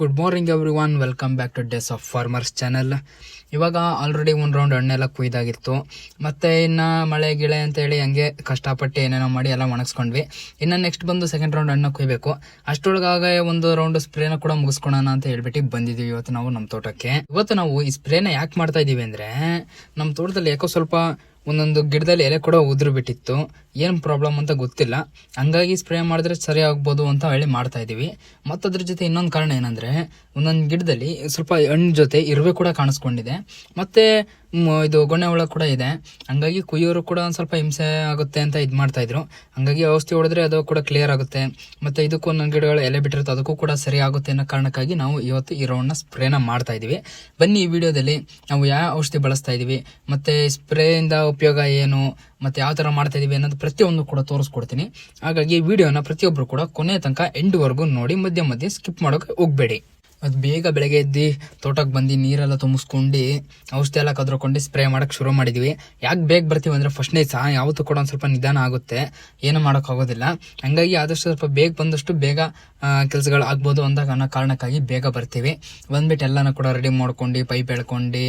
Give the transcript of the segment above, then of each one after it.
Good morning every one, welcome back two days of farmers channel. ಇವಾಗ already ಒಂದು round ಹಣ್ಣೆಲ್ಲ ಕುಯ್ದಾಗಿತ್ತು. ಮತ್ತೆ ಇನ್ನು ಮಳೆ ಗಿಳೆ ಅಂತೇಳಿ ಹಂಗೆ ಕಷ್ಟಪಟ್ಟು ಏನೇನೋ ಮಾಡಿ ಎಲ್ಲ ಒಣಗಿಸ್ಕೊಂಡ್ವಿ. ಇನ್ನು ನೆಕ್ಸ್ಟ್ ಬಂದು ಸೆಕೆಂಡ್ ರೌಂಡ್ ಹಣ್ಣು ಕುಯ್ಬೇಕು. ಅಷ್ಟೊಳಗಾಗ ಒಂದು ರೌಂಡ್ ಸ್ಪ್ರೇನ ಕೂಡ ಮುಗಿಸ್ಕೊಳೋಣ ಅಂತ ಹೇಳ್ಬಿಟ್ಟು ಬಂದಿದ್ದೀವಿ ಇವತ್ತು ನಾವು ನಮ್ಮ ತೋಟಕ್ಕೆ. ಇವತ್ತು ನಾವು ಈ ಸ್ಪ್ರೇನ ಯಾಕೆ ಮಾಡ್ತಾ ಇದೀವಿ ಅಂದ್ರೆ, ನಮ್ಮ ತೋಟದಲ್ಲಿ ಯಾಕೋ ಸ್ವಲ್ಪ ಒಂದೊಂದು ಗಿಡದಲ್ಲಿ ಎಲೆ ಕೂಡ ಉದುರು ಬಿಟ್ಟಿತ್ತು. ಏನು ಪ್ರಾಬ್ಲಮ್ ಅಂತ ಗೊತ್ತಿಲ್ಲ, ಹಂಗಾಗಿ ಸ್ಪ್ರೇ ಮಾಡಿದ್ರೆ ಸರಿ ಆಗ್ಬೋದು ಅಂತ ಹೇಳಿ ಮಾಡ್ತಾ ಇದೀವಿ. ಮತ್ತು ಅದ್ರ ಜೊತೆ ಇನ್ನೊಂದು ಕಾರಣ ಏನಂದ್ರೆ, ಒಂದೊಂದು ಗಿಡದಲ್ಲಿ ಸ್ವಲ್ಪ ಹಣ್ಣು ಜೊತೆ ಇರುವೆ ಕೂಡ ಕಾಣಿಸ್ಕೊಂಡಿದೆ. ಮತ್ತೆ ಇದು ಗೊಣ್ಣೆ ಹುಳ ಕೂಡ ಇದೆ. ಹಂಗಾಗಿ ಕುಯ್ಯೋರು ಕೂಡ ಒಂದು ಸ್ವಲ್ಪ ಹಿಂಸೆ ಆಗುತ್ತೆ ಅಂತ ಇದು ಮಾಡ್ತಾ ಇದ್ರು. ಹಂಗಾಗಿ ಔಷಧಿ ಹೊಡೆದ್ರೆ ಅದು ಕೂಡ ಕ್ಲಿಯರ್ ಆಗುತ್ತೆ. ಮತ್ತೆ ಇದಕ್ಕೂ ಒಂದೊಂದು ಗಿಡಗಳು ಎಲೆ ಬಿಟ್ಟಿರುತ್ತೆ, ಅದಕ್ಕೂ ಕೂಡ ಸರಿ ಆಗುತ್ತೆ ಅನ್ನೋ ಕಾರಣಕ್ಕಾಗಿ ನಾವು ಇವತ್ತು ಈ ರೌಂಡ್ನ ಸ್ಪ್ರೇನ ಮಾಡ್ತಾ ಇದೀವಿ. ಬನ್ನಿ, ಈ ವಿಡಿಯೋದಲ್ಲಿ ನಾವು ಯಾವ ಔಷಧಿ ಬಳಸ್ತಾ ಇದೀವಿ, ಮತ್ತೆ ಸ್ಪ್ರೇಯಿಂದ ಉಪಯೋಗ ಏನು, ಮತ್ತೆ ಯಾವ ತರ ಮಾಡ್ತಾ ಇದೀವಿ ಅನ್ನೋದು ಪ್ರತಿಯೊಂದು ಕೂಡ ತೋರಿಸ್ಕೊಡ್ತೀನಿ. ಹಾಗಾಗಿ ಈ ವಿಡಿಯೋನ ಪ್ರತಿಯೊಬ್ರು ಕೂಡ ಕೊನೆ ತನಕ ಎಂಡ್ವರೆಗೂ ನೋಡಿ, ಮಧ್ಯೆ ಸ್ಕಿಪ್ ಮಾಡೋಕೆ ಹೋಗ್ಬೇಡಿ. ಅದು ಬೇಗ ಬೆಳಗ್ಗೆ ಎದ್ದು ತೋಟಕ್ಕೆ ಬಂದು ನೀರೆಲ್ಲ ತುಂಬಿಸ್ಕೊಂಡು ಔಷಧಿ ಎಲ್ಲ ಕದ್ರಕೊಂಡು ಸ್ಪ್ರೇ ಮಾಡಕ್ಕೆ ಶುರು ಮಾಡಿದ್ವಿ. ಯಾಕೆ ಬೇಗ ಬರ್ತೀವಿ ಅಂದರೆ, ಫಸ್ಟ್ನೇ ಸಹ ಯಾವತ್ತೂ ಕೂಡ ಒಂದು ಸ್ವಲ್ಪ ನಿಧಾನ ಆಗುತ್ತೆ, ಏನು ಮಾಡೋಕ್ಕಾಗೋದಿಲ್ಲ. ಹಂಗಾಗಿ ಆದಷ್ಟು ಸ್ವಲ್ಪ ಬೇಗ ಬಂದಷ್ಟು ಬೇಗ ಕೆಲಸಗಳು ಆಗ್ಬೋದು ಅಂತ ಅನ್ನೋ ಕಾರಣಕ್ಕಾಗಿ ಬೇಗ ಬರ್ತೀವಿ. ಬಂದ್ಬಿಟ್ಟು ಎಲ್ಲನೂ ಕೂಡ ರೆಡಿ ಮಾಡ್ಕೊಂಡು, ಪೈಪ್ ಎಳ್ಕೊಂಡು,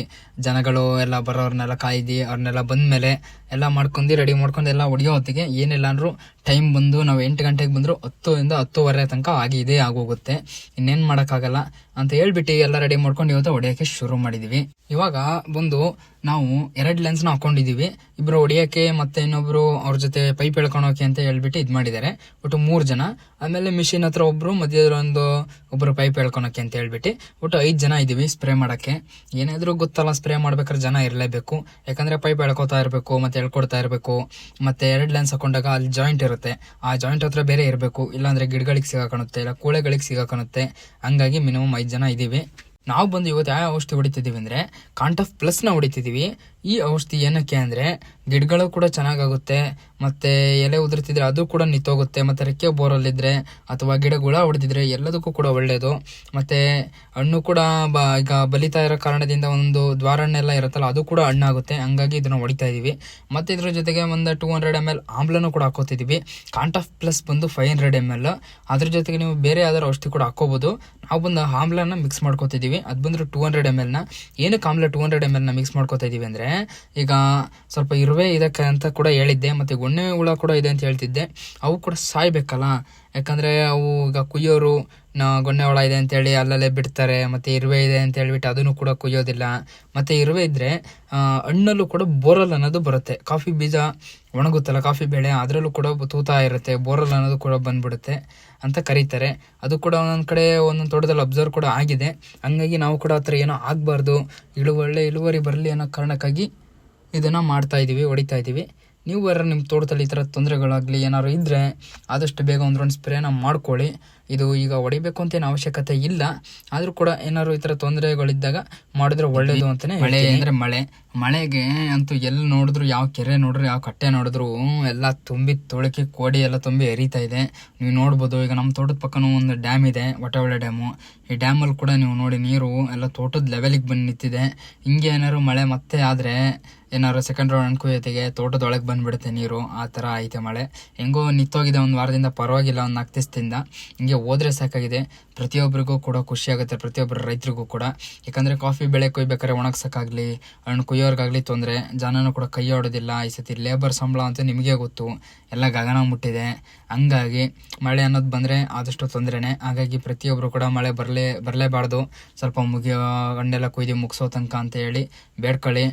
ಜನಗಳು ಎಲ್ಲ ಬರೋರ್ನೆಲ್ಲ ಕಾಯ್ದು ಅವ್ರನ್ನೆಲ್ಲ ಬಂದಮೇಲೆ ಎಲ್ಲ ಮಾಡ್ಕೊಂಡು ರೆಡಿ ಮಾಡ್ಕೊಂಡು ಎಲ್ಲ ಹೊಡಿಯೋ ಹೊತ್ತಿಗೆ ಏನಿಲ್ಲ ಅಂದರೂ ಟೈಮ್ ಬಂದು ನಾವು 8 ಗಂಟೆಗೆ ಬಂದರೂ 10 ಇಂದ 10:30 ತನಕ ಆಗೋಗುತ್ತೆ. ಇನ್ನೇನು ಮಾಡೋಕ್ಕಾಗಲ್ಲ ಅಂತ ಹೇಳ್ಬಿಟ್ಟು ಎಲ್ಲ ರೆಡಿ ಮಾಡ್ಕೊಂಡು ಇವತ್ತು ಹೊಡೆಯೋಕ್ಕೆ ಶುರು ಮಾಡಿದೀವಿ. ಇವಾಗ ಬಂದು ನಾವು 2 ಲೆನ್ಸ್ನ ಹಾಕೊಂಡಿದೀವಿ. ಇಬ್ರು ಹೊಡಿಯೋಕ್ಕೆ ಮತ್ತೆ ಇನ್ನೊಬ್ರು ಅವ್ರ ಜೊತೆ ಪೈಪ್ ಎಳ್ಕೊಳೋಕೆ ಅಂತ ಹೇಳ್ಬಿಟ್ಟು ಇದು ಮಾಡಿದ್ದಾರೆ. ಒಟ್ಟು 3 ಜನ. ಆಮೇಲೆ ಮಿಷಿನ್ ಹತ್ರ ಒಬ್ರು, ಮಧ್ಯದಲ್ಲಿ ಒಬ್ರು ಪೈಪ್ ಎಳ್ಕೊಳಕ್ಕೆ ಅಂತ ಹೇಳ್ಬಿಟ್ಟು ಒಟ್ಟು 5 ಜನ ಇದೀವಿ ಸ್ಪ್ರೇ ಮಾಡಕ್ಕೆ. ಏನಾದ್ರೂ ಗೊತ್ತಲ್ಲ, ಸ್ಪ್ರೇ ಮಾಡ್ಬೇಕಾದ್ರೆ ಜನ ಇರಲೇಬೇಕು. ಯಾಕಂದ್ರೆ ಪೈಪ್ ಎಳ್ಕೊತಾ ಇರಬೇಕು, ಮತ್ತೆ ಎಳ್ಕೊಡ್ತಾ ಇರಬೇಕು. ಮತ್ತೆ 2 ಲೆನ್ಸ್ ಹಾಕೊಂಡಾಗ ಅಲ್ಲಿ ಜಾಯಿಂಟ್ ಇರುತ್ತೆ, ಆ ಜಾಯಿಂಟ್ ಹತ್ರ ಬೇರೆ ಇರಬೇಕು, ಇಲ್ಲಾಂದ್ರೆ ಗಿಡಗಳಿಗೆ ಸಿಗಾಕಣುತ್ತೆ, ಇಲ್ಲ ಕೂಳೆಗಳಿಗೆ ಸಿಗಾಕಣುತ್ತೆ. ಹಂಗಾಗಿ ಮಿನಿಮಮ್ 5 ಜನ ಇದೀವಿ. ನಾವು ಬಂದು ಇವತ್ತು ಯಾವ ಔಷಧಿ ಹೊಡಿತಿದೀವಿ ಅಂದ್ರೆ, ಕಾಂಟಫ್ ಪ್ಲಸ್ನ ಹೊಡಿತಿದೀವಿ. ಈ ಔಷಧಿ ಏನಕ್ಕೆ ಅಂದ್ರೆ, ಗಿಡಗಳು ಕೂಡ ಚೆನ್ನಾಗಾಗುತ್ತೆ, ಮತ್ತೆ ಎಲೆ ಉದುರ್ತಿದ್ರೆ ಅದು ಕೂಡ ನಿಂತೋಗುತ್ತೆ, ಮತ್ತೆ ರೆಕ್ಕೆ ಬೋರಲ್ಲಿದ್ರೆ ಅಥವಾ ಗಿಡಗಳ ಹೊಡೆದಿದ್ರೆ ಎಲ್ಲದಕ್ಕೂ ಕೂಡ ಒಳ್ಳೇದು. ಮತ್ತೆ ಹಣ್ಣು ಕೂಡ ಈಗ ಬಲಿತಾ ಇರೋ ಕಾರಣದಿಂದ ಒಂದು ದ್ವಾರಣ್ಣೆಲ್ಲ ಇರುತ್ತಲ್ಲ, ಅದು ಕೂಡ ಹಣ್ಣಾಗುತ್ತೆ. ಹಂಗಾಗಿ ಇದನ್ನ ಹೊಡಿತಾ ಇದೀವಿ. ಮತ್ತೆ ಇದ್ರ ಜೊತೆಗೆ ಒಂದು 200 ml ಆಮ್ಲನು ಕೂಡ ಹಾಕೋತಿದೀವಿ. ಕಾಂಟಫ್ ಪ್ಲಸ್ ಬಂದು 500 ml. ಅದ್ರ ಜೊತೆಗೆ ನೀವು ಬೇರೆ ಯಾವ್ದಾದ್ರು ಔಷಧಿ ಕೂಡ ಹಾಕೋಬಹುದು. ನಾವು ಬಂದು ಆಮ್ಲನ ಮಿಕ್ಸ್ ಮಾಡ್ಕೋತಿದೀವಿ. ಅದು ಬಂದ್ರೆ 200 ml ನ. ಏನಕ್ಕೆ ಆಮ್ಲ 200 ml ನ ಮಿಕ್ಸ್ ಮಾಡ್ಕೋತಾ ಇದೀವಿ ಅಂದ್ರೆ, ಈಗ ಸ್ವಲ್ಪ ಇರುವೆ ಇದಕ್ಕೆ ಅಂತ ಕೂಡ ಹೇಳಿದ್ದೆ, ಮತ್ತೆ ಗೊಣ್ಣೆ ಹುಳ ಕೂಡ ಇದೆ ಅಂತ ಹೇಳ್ತಿದ್ದೆ. ಅವು ಕೂಡ ಸಾಯ್ಬೇಕಲ್ಲ, ಯಾಕಂದ್ರೆ ಅವು ಈಗ ಕುಯ್ಯೋರು ಗೊಣ್ಣೆ ಹುಳ ಇದೆ ಅಂತೇಳಿ ಅಲ್ಲಲ್ಲೇ ಬಿಡ್ತಾರೆ, ಮತ್ತೆ ಇರುವೆ ಇದೆ ಅಂತ ಹೇಳ್ಬಿಟ್ಟು ಅದನ್ನು ಕೂಡ ಕುಯ್ಯೋದಿಲ್ಲ. ಮತ್ತೆ ಇರುವೆ ಇದ್ರೆ ಹಣ್ಣಲ್ಲೂ ಕೂಡ ಬೋರಲ್ ಅನ್ನೋದು ಬರುತ್ತೆ. ಕಾಫಿ ಬೀಜ ಒಣಗುತ್ತಲ್ಲ, ಕಾಫಿ ಬೆಳೆ, ಅದರಲ್ಲೂ ಕೂಡ ತೂತ ಇರುತ್ತೆ, ಬೋರಲ್ ಅನ್ನೋದು ಕೂಡ ಬಂದ್ಬಿಡುತ್ತೆ ಅಂತ ಕರೀತಾರೆ. ಅದು ಕೂಡ ಒಂದೊಂದು ಕಡೆ ಒಂದೊಂದು ತೋಟದಲ್ಲಿ ಅಬ್ಸರ್ವ್ ಕೂಡ ಆಗಿದೆ. ಹಂಗಾಗಿ ನಾವು ಕೂಡ ಆ ಥರ ಏನೋ ಆಗಬಾರ್ದು, ಒಳ್ಳೆ ಇಳುವರಿ ಬರಲಿ ಅನ್ನೋ ಕಾರಣಕ್ಕಾಗಿ ಇದನ್ನ ಮಾಡ್ತಾ ಇದೀವಿ, ಹೊಡಿತಾ ಇದೀವಿ. ನೀವು ನಿಮ್ಮ ತೋಟದಲ್ಲಿ ಈ ಥರ ತೊಂದರೆಗಳಾಗಲಿ ಏನಾದ್ರು ಇದ್ದರೆ ಆದಷ್ಟು ಬೇಗ ಒಂದು ರೌಂಡ್ ಸ್ಪ್ರೇನ ಮಾಡ್ಕೊಳ್ಳಿ. ಇದು ಈಗ ಹೊಡಿಬೇಕು ಅಂತ ಏನು ಅವಶ್ಯಕತೆ ಇಲ್ಲ, ಆದರೂ ಕೂಡ ಏನಾದ್ರು ಈ ಥರ ತೊಂದರೆಗಳಿದ್ದಾಗ ಮಾಡಿದ್ರೆ ಒಳ್ಳೇದು ಅಂತಾನೆ. ಮಳೆ ಅಂದರೆ ಮಳೆಗೆ ಅಂತೂ ಎಲ್ಲಿ ನೋಡಿದ್ರು, ಯಾವ ಕೆರೆ ನೋಡಿದ್ರು, ಯಾವ ಕಟ್ಟೆ ನೋಡಿದ್ರು ಎಲ್ಲ ತುಂಬಿ ತೊಳಕಿ ಕೋಡಿ ಎಲ್ಲ ತುಂಬಿ ಹರಿತಾ ಇದೆ. ನೀವು ನೋಡ್ಬೋದು, ಈಗ ನಮ್ಮ ತೋಟದ ಪಕ್ಕನೂ ಒಂದು ಡ್ಯಾಮ್ ಇದೆ, ಹೊಟೆಹೊಳೆ ಡ್ಯಾಮು. ಈ ಡ್ಯಾಮಲ್ಲಿ ಕೂಡ ನೀವು ನೋಡಿ ನೀರು ಎಲ್ಲ ತೋಟದ ಲೆವೆಲಿಗೆ ಬಂದು ನಿಂತಿದೆ. ಹಿಂಗೆ ಏನಾದ್ರು ಮಳೆ ಮತ್ತೆ ಆದರೆ ಏನಾದ್ರು ಸೆಕೆಂಡ್ ರೌಂಡ್ ಅನ್ಕೋತಿಗೆ ತೋಟದೊಳಗೆ ಬಂದ್ಬಿಡುತ್ತೆ ನೀರು. ಆ ಥರ ಐತೆ ಮಳೆ. ಹೆಂಗೋ ನಿಂತೋಗಿದೆ ಒಂದು ವಾರದಿಂದ, ಪರವಾಗಿಲ್ಲ, ಒಂದು 4 ದಿವಸದಿಂದ. ಹಿಂಗೆ ಹೋದ್ರೆ ಸಾಕಾಗಿದೆ. ಪ್ರತಿಯೊಬ್ಬರಿಗೂ ಕೂಡ ಖುಷಿ ಆಗುತ್ತೆ, ಪ್ರತಿಯೊಬ್ಬರು ರೈತರಿಗೂ ಕೂಡ. ಯಾಕಂದರೆ ಕಾಫಿ ಬೆಳೆ ಕೊಯ್ಬೇಕಾದ್ರೆ ಒಣಗ್ಸೋಕ್ಕಾಗಲಿ, ಹಣ್ಣು ಕುಯ್ಯೋರ್ಗಾಗಲಿ ತೊಂದರೆ, ಜನನೂ ಕೂಡ ಕೈ ಆಡೋದಿಲ್ಲ. ಈ ಸತಿ ಲೇಬರ್ ಸಂಬಳ ಅಂತ ನಿಮಗೆ ಗೊತ್ತು, ಎಲ್ಲ ಗಗನ ಮುಟ್ಟಿದೆ. ಹಂಗಾಗಿ ಮಳೆ ಅನ್ನೋದು ಬಂದರೆ ಆದಷ್ಟು ತೊಂದರೆನೇ. ಹಾಗಾಗಿ ಪ್ರತಿಯೊಬ್ಬರು ಕೂಡ ಮಳೆ ಬರಲೇಬಾರ್ದು, ಸ್ವಲ್ಪ ಹಣ್ಣೆಲ್ಲ ಕುಯ್ದು ಮುಗಿಸೋ ತನಕ ಅಂತ ಹೇಳಿ ಬೇಡ್ಕೊಳ್ಳಿ.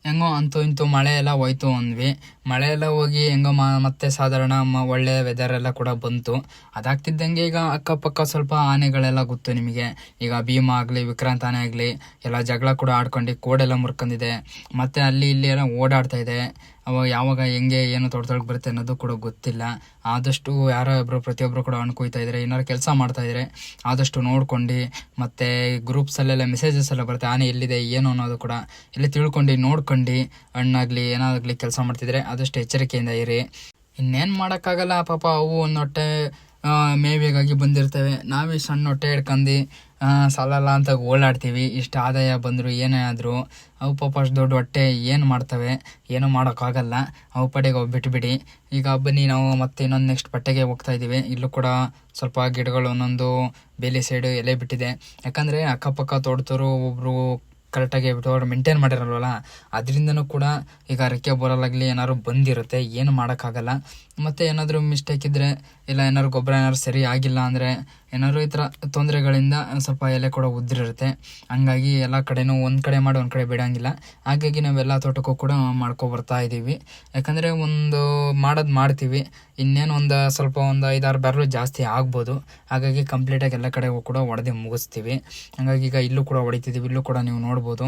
ಹೆಂಗೋ ಅಂತೂ ಇಂತೂ ಮಳೆ ಎಲ್ಲ ಹೋಯ್ತು ಅಂದ್ವಿ. ಮಳೆ ಎಲ್ಲ ಹೋಗಿ ಹೆಂಗೋ ಮತ್ತೆ ಸಾಧಾರಣ ಒಳ್ಳೆ ವೆದರ್ ಎಲ್ಲ ಕೂಡ ಬಂತು. ಅದಾಗ್ತಿದ್ದಂಗೆ ಈಗ ಅಕ್ಕಪಕ್ಕ ಸ್ವಲ್ಪ ಆನೆಗಳೆಲ್ಲ ಗೊತ್ತು ನಿಮಗೆ. ಈಗ ಭೀಮ ಆಗಲಿ, ವಿಕ್ರಾಂತ್ ಆನೆ ಆಗಲಿ ಎಲ್ಲ ಜಗಳ ಕೂಡ ಆಡ್ಕೊಂಡು ಕೋಡೆಲ್ಲ ಮುರ್ಕೊಂಡಿದೆ. ಮತ್ತೆ ಅಲ್ಲಿ ಇಲ್ಲಿ ಎಲ್ಲ ಓಡಾಡ್ತಾ ಇದೆ. ಅವಾಗ ಯಾವಾಗ ಹೆಂಗೆ ಏನು ತೊಡ್ದೊಳಗೆ ಬರುತ್ತೆ ಅನ್ನೋದು ಕೂಡ ಗೊತ್ತಿಲ್ಲ. ಆದಷ್ಟು ಯಾರೋ ಒಬ್ಬರು ಪ್ರತಿಯೊಬ್ಬರು ಕೂಡ ಅನ್ಕೊಯ್ತಾ ಇದ್ದಾರೆ, ಏನಾದ್ರು ಕೆಲಸ ಮಾಡ್ತಾ ಇದ್ದಾರೆ ಆದಷ್ಟು ನೋಡ್ಕೊಂಡು, ಮತ್ತು ಗ್ರೂಪ್ಸಲ್ಲೆಲ್ಲ ಮೆಸೇಜಸ್ ಎಲ್ಲ ಬರುತ್ತೆ, ಆನೆ ಎಲ್ಲಿದೆ ಏನು ಅನ್ನೋದು ಕೂಡ ಇಲ್ಲಿ ತಿಳ್ಕೊಂಡು ನೋಡ್ಕೊಂಡು ಹಣ್ಣಾಗಲಿ ಏನಾಗಲಿ ಕೆಲಸ ಮಾಡ್ತಿದ್ರೆ ಆದಷ್ಟು ಎಚ್ಚರಿಕೆಯಿಂದ ಇರಿ. ಇನ್ನೇನು ಮಾಡೋಕ್ಕಾಗಲ್ಲ ಪಾಪ, ಅವು ಒಂದು ಹೊಟ್ಟೆ ಮೇವಿಗಾಗಿ ಬಂದಿರ್ತವೆ. ನಾವೇ ಸಣ್ಣ ಹೊಟ್ಟೆ ಹಿಡ್ಕೊಂಡು ಸಾಲಲ್ಲ ಅಂತ ಓಡಾಡ್ತೀವಿ. ಇಷ್ಟು ಆದಾಯ ಬಂದರೂ ಏನೇ ಆದರೂ ಅವು ಪಾಪ ಅಷ್ಟು ದೊಡ್ಡ ಹೊಟ್ಟೆ ಏನು ಮಾಡ್ತವೆ, ಏನೂ ಮಾಡೋಕ್ಕಾಗಲ್ಲ. ಅವು ಪಡೆಗೆ ಅವು ಬಿಟ್ಬಿಡಿ. ಈಗ ಬನ್ನಿ ನಾವು ಮತ್ತೆ ಇನ್ನೊಂದು ನೆಕ್ಸ್ಟ್ ಪಟ್ಟೆಗೆ ಹೋಗ್ತಾ ಇದ್ದೀವಿ. ಇಲ್ಲೂ ಕೂಡ ಸ್ವಲ್ಪ ಗಿಡಗಳು ಒಂದೊಂದು ಬೇಲಿ ಸೈಡು ಎಲೆ ಬಿಟ್ಟಿದೆ. ಯಾಕಂದರೆ ಅಕ್ಕಪಕ್ಕ ತೋಟದವರು ಒಬ್ಬರು ಕರೆಕ್ಟಾಗಿ ಬಿಟ್ಟು ಅವ್ರು ಮೇಂಟೈನ್ ಮಾಡಿರಲ್ವಲ್ಲ, ಅದರಿಂದನೂ ಕೂಡ ಈಗ ರೆಕ್ಕೆ ಬೋರಲ್ಲಾಗಲಿ ಏನಾದ್ರು ಬಂದಿರುತ್ತೆ, ಏನು ಮಾಡೋಕ್ಕಾಗಲ್ಲ. ಮತ್ತು ಏನಾದರೂ ಮಿಸ್ಟೇಕ್ ಇದ್ದರೆ ಇಲ್ಲ ಏನಾದ್ರು ಗೊಬ್ಬರ ಏನಾದ್ರು ಸರಿ ಆಗಿಲ್ಲ ಅಂದರೆ ಏನಾದ್ರು ಈ ಥರ ತೊಂದರೆಗಳಿಂದ ಸ್ವಲ್ಪ ಎಲೆ ಕೂಡ ಉದ್ರಿರುತ್ತೆ. ಹಂಗಾಗಿ ಎಲ್ಲ ಕಡೆನೂ ಒಂದು ಕಡೆ ಮಾಡಿ ಒಂದು ಕಡೆ ಬಿಡೋಂಗಿಲ್ಲ. ಹಾಗಾಗಿ ನಾವೆಲ್ಲ ತೋಟಕ್ಕೂ ಕೂಡ ಮಾಡ್ಕೊಬರ್ತಾ ಇದ್ದೀವಿ. ಯಾಕಂದರೆ ಒಂದು ಮಾಡೋದು ಮಾಡ್ತೀವಿ, ಇನ್ನೇನು ಸ್ವಲ್ಪ 5-6 ಬ್ಯಾರ್ಲು ಜಾಸ್ತಿ ಆಗ್ಬೋದು. ಹಾಗಾಗಿ ಕಂಪ್ಲೀಟಾಗಿ ಎಲ್ಲ ಕಡೆಗೂ ಕೂಡ ಹೊಡೆದು ಮುಗಿಸ್ತೀವಿ. ಹಾಗಾಗಿ ಈಗ ಇಲ್ಲೂ ಕೂಡ ಹೊಡಿತಿದ್ದೀವಿ. ಇಲ್ಲೂ ಕೂಡ ನೀವು ನೋಡ್ಬೋದು,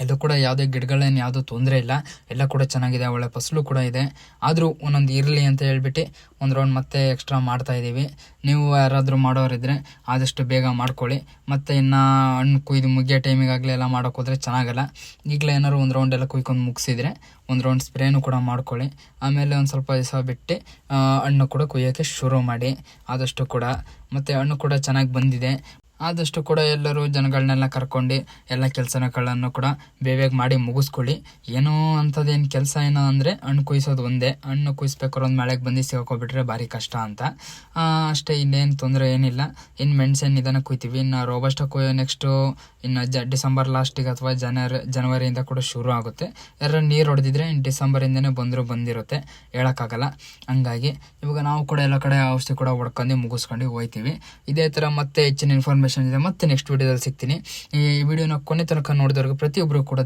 ಇದು ಕೂಡ ಯಾವುದೇ ಗಿಡಗಳೇನು ಯಾವುದೂ ತೊಂದರೆ ಇಲ್ಲ, ಎಲ್ಲ ಕೂಡ ಚೆನ್ನಾಗಿದೆ, ಒಳ್ಳೆ ಫಸಲು ಕೂಡ ಇದೆ. ಆದರೂ ಒಂದೊಂದು ಇರಲಿ ಅಂತ ಹೇಳ್ಬಿಟ್ಟು ಒಂದು ರೌಂಡ್ ಮತ್ತೆ ಎಕ್ಸ್ಟ್ರಾ ಮಾಡ್ತಾಯಿದ್ದೀವಿ. ನೀವು ಯಾರಾದರೂ ಮಾಡೋರಿದ್ದರೆ ಆದಷ್ಟು ಬೇಗ ಮಾಡ್ಕೊಳ್ಳಿ. ಮತ್ತು ಇನ್ನು ಹಣ್ಣು ಕುಯ್ದು ಮುಗಿಯೋ ಟೈಮಿಗಾಗಲೇ ಎಲ್ಲ ಮಾಡೋಕೆ ಹೋದರೆ ಚೆನ್ನಾಗಲ್ಲ. ಈಗಲೇ ಏನಾದ್ರು ಒಂದು ರೌಂಡ್ ಎಲ್ಲ ಕುಯ್ಕೊಂಡು ಮುಗಿಸಿದರೆ ಒಂದು ರೌಂಡ್ ಸ್ಪ್ರೇನೂ ಕೂಡ ಮಾಡ್ಕೊಳ್ಳಿ. ಆಮೇಲೆ ಒಂದು ಸ್ವಲ್ಪ ದಿವಸ ಬಿಟ್ಟು ಹಣ್ಣು ಕೂಡ ಕುಯ್ಯೋಕ್ಕೆ ಶುರು ಮಾಡಿ ಆದಷ್ಟು ಕೂಡ. ಮತ್ತು ಹಣ್ಣು ಕೂಡ ಚೆನ್ನಾಗಿ ಬಂದಿದೆ. ಆದಷ್ಟು ಕೂಡ ಎಲ್ಲರೂ ಜನಗಳನ್ನೆಲ್ಲ ಕರ್ಕೊಂಡು ಎಲ್ಲ ಕೆಲಸಗಳನ್ನು ಕೂಡ ಬೇಗ ಮಾಡಿ ಮುಗಿಸ್ಕೊಳ್ಳಿ. ಏನೋ ಅಂಥದ್ದೇನು ಕೆಲಸ ಏನೋ ಅಂದರೆ ಹಣ್ಣು ಕುಯ್ಸೋದು ಒಂದೇ. ಹಣ್ಣು ಕುಯ್ಸ್ಬೇಕಾದ್ರೆ ಒಂದು ಮಳೆಗೆ ಬಂದು ಸಿಗಾಕೊಬಿಟ್ರೆ ಭಾರಿ ಕಷ್ಟ ಅಂತ ಅಷ್ಟೇ, ಇನ್ನೇನು ತೊಂದರೆ ಏನಿಲ್ಲ. ಇನ್ನು ಮೆಣಸನ್ನು ನಿಧಾನ ಕುಯ್ತೀವಿ. ಇನ್ನು ರೋಬಸ್ಟ ನೆಕ್ಸ್ಟು ಇನ್ನು ಡಿಸೆಂಬರ್ ಲಾಸ್ಟಿಗೆ ಅಥವಾ ಜನವರಿಯಿಂದ ಕೂಡ ಶುರು ಆಗುತ್ತೆ. ಯಾರು ನೀರು ಹೊಡೆದಿದ್ರೆ ಇನ್ನು ಡಿಸೆಂಬರಿಂದನೇ ಬಂದಿರುತ್ತೆ, ಹೇಳೋಕ್ಕಾಗಲ್ಲ. ಹಂಗಾಗಿ ಇವಾಗ ನಾವು ಕೂಡ ಎಲ್ಲ ಕಡೆ ಔಷಧಿ ಕೂಡ ಹೊಡ್ಕೊಂಡು ಮುಗಿಸ್ಕೊಂಡು ಹೋಗ್ತೀವಿ. ಇದೇ ಥರ ಮತ್ತೆ ಹೆಚ್ಚಿನ ಇನ್ಫಾರ್ಮೇಷನ್ ಇದೆ. ಮತ್ತೆ ನೆಕ್ಸ್ಟ್ ವಿಡಿಯೋದಲ್ಲಿ ಸಿಗ್ತೀನಿ. ಈ ವಿಡಿಯೋನ ಕೊನೆ ತನಕ ನೋಡಿದವ್ರಿಗೆ ಪ್ರತಿಯೊಬ್ಬರು ಕೂಡ